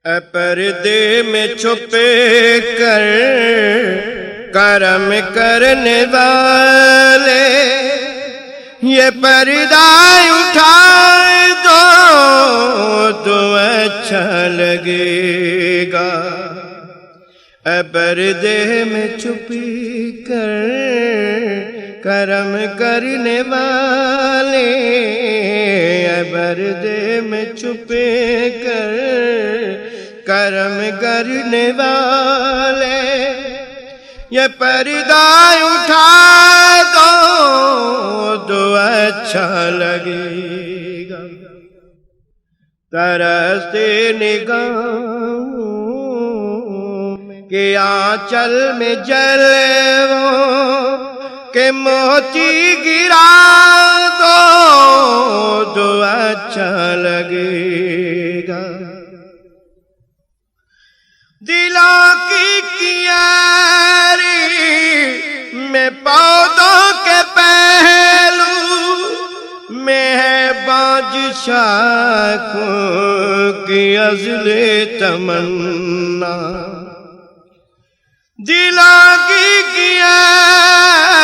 پردے میں چھپ کر کرم کرنے والے یہ پردہ اٹھائے دو تو اچھا لگے گا۔ پردے میں چھپ کر کرم کرنے والے پردے میں چھپ کر کرم کرنے والے یہ پردہ اٹھا دو تو اچھا لگے گا۔ ترستے نگاہوں کہ آنچل میں جلووں کہ موتی گرا دو تو اچھا لگے گا۔ دلوں کی کیاری میں پودوں کے پہلو میں ہے باج شاخوں کی عزل تمنا۔ دلوں کی کیاری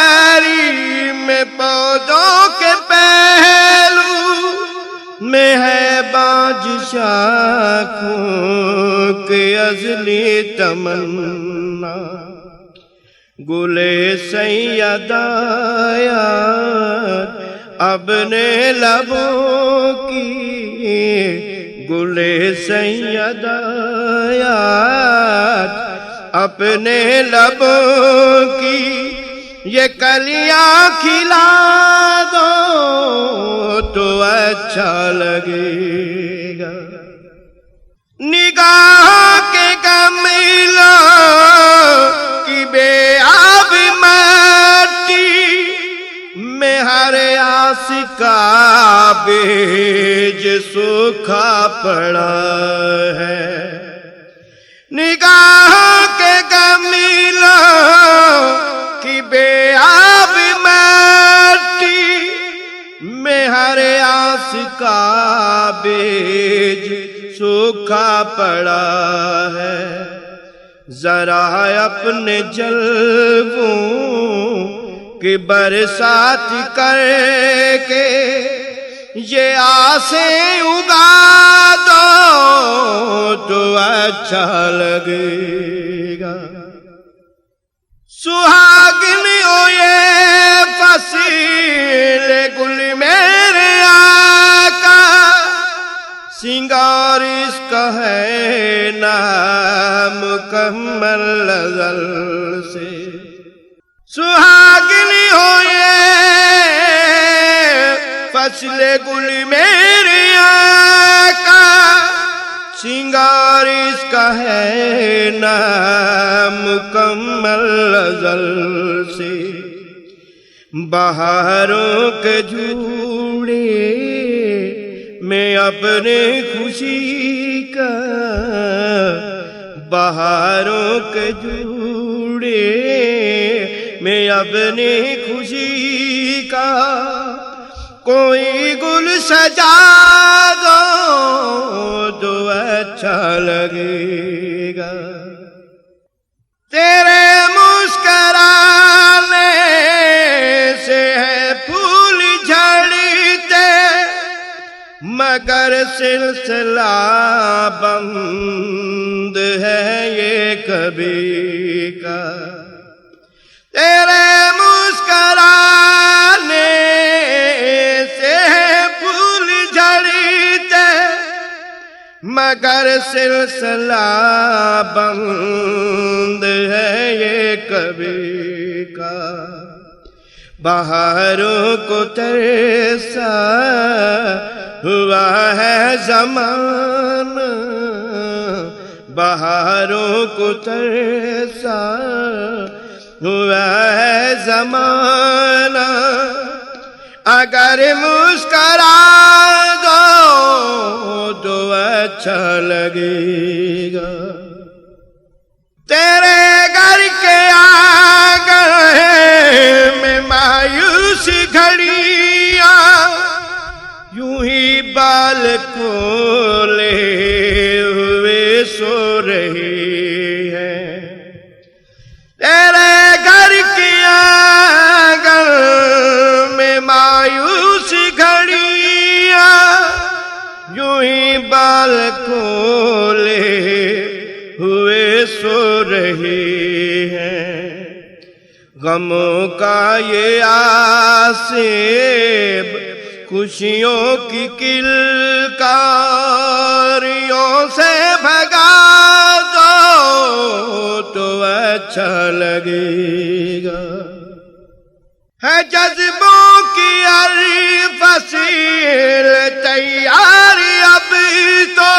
میں پودوں کے پہلو میں ہے باج شاخوں کی عزلی تمنا۔ گلے سیدایات اپنے لبوں کی گلے سیدایات اپنے لبوں کی یہ کلیاں کھلا دو تو اچھا لگے گا۔ نگاہ کے گملوں کی بے آب مٹی میں ہر آس کا بیج سوکھا پڑا ہے۔ نگاہ کے گملوں کی بے آب مٹی میں ہر آس کا بیج سوکھا پڑا ہے۔ ذرا اپنے جلووں کی برسات کر کے یہ آسیں اگا دو تو اچھا لگے گا۔ سہاگن ہو یہ فصیل گل میرے آقا سنگار اس کا ہے نامکمل ازل سے۔ سہاگن ہو یہ فصل گل میرے آقا سنگار اس کا ہے نامکمل ازل سے۔ بہاروں کے جھوڑے میں اپنے خوشی کا بہاروں کے جھوڑے میں اپنے خوشی کا کوئی گل سجا دو تو اچھا لگے گا۔ تیرے مسکرانے سے ہے پھول جھڑتے مگر سلسلہ بند ہے یہ کبھی کا۔ تیرے مسکرانے سے پھول جھڑتے مگر سلسلہ بند ہے یہ کبھی کا۔ بہاروں کو ترسا ہوا ہے زمانہ بہاروں کو ترسا ہوا ہے زمانہ اگر مسکرا دو تو اچھا لگے گا۔ تیرے گھر کے آنگن میں مایوس گھڑیاں یوں ہی بال کو لے ہوئے غموں کا یہ آسیب خوشیوں کی کلکاریوں سے بھگا دو تو اچھا لگے گا۔ ہے جذبوں کی ہر فصیل تیار اب تو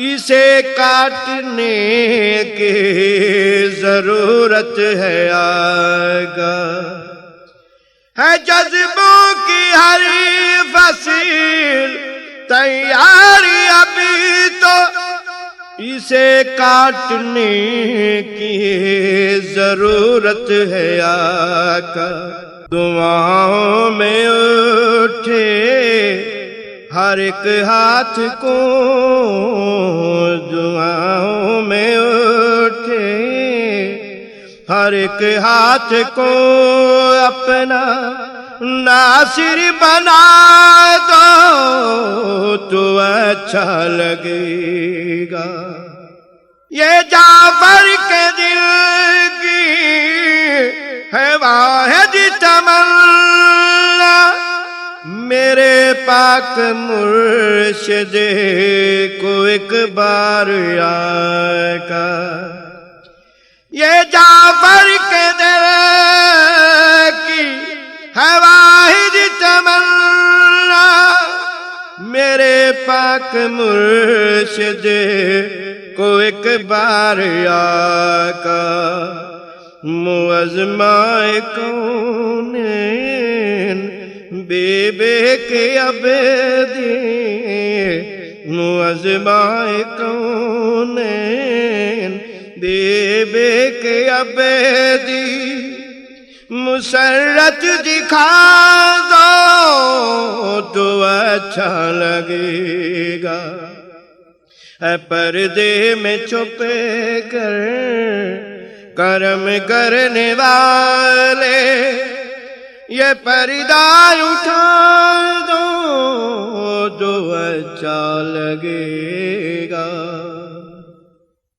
اسے کاٹنے کی ضرورت ہے آگا۔ ہے جذبوں کی ہر فصیل تیار اب تو اسے کاٹنے کی ضرورت ہے آقا۔ دعاؤں میں اٹھے ہر ایک ہاتھ کو، دعاؤں میں اٹھے ہر ایک ہاتھ کو اپنا ناصر بنا دو تو اچھا لگے گا۔ یہ جعفر کے دل کی ہے واحد تمنا، میرے پاک مرشد کو ایک بار آقا۔ یہ جعفر کے دل کی ہے واحد تمنا، میرے پاک مرشد کو ایک بار آقا۔ معظمۂ کونین بے بے کے عبدی، معظمۂ کونین بے بے کے عبدی، مسرت دکھا دو تو اچھا لگے گا۔ اے پردے میں چھپے کر کرم کرنے والے، یہ پردہ اٹھا دو تو اچھا لگے گا۔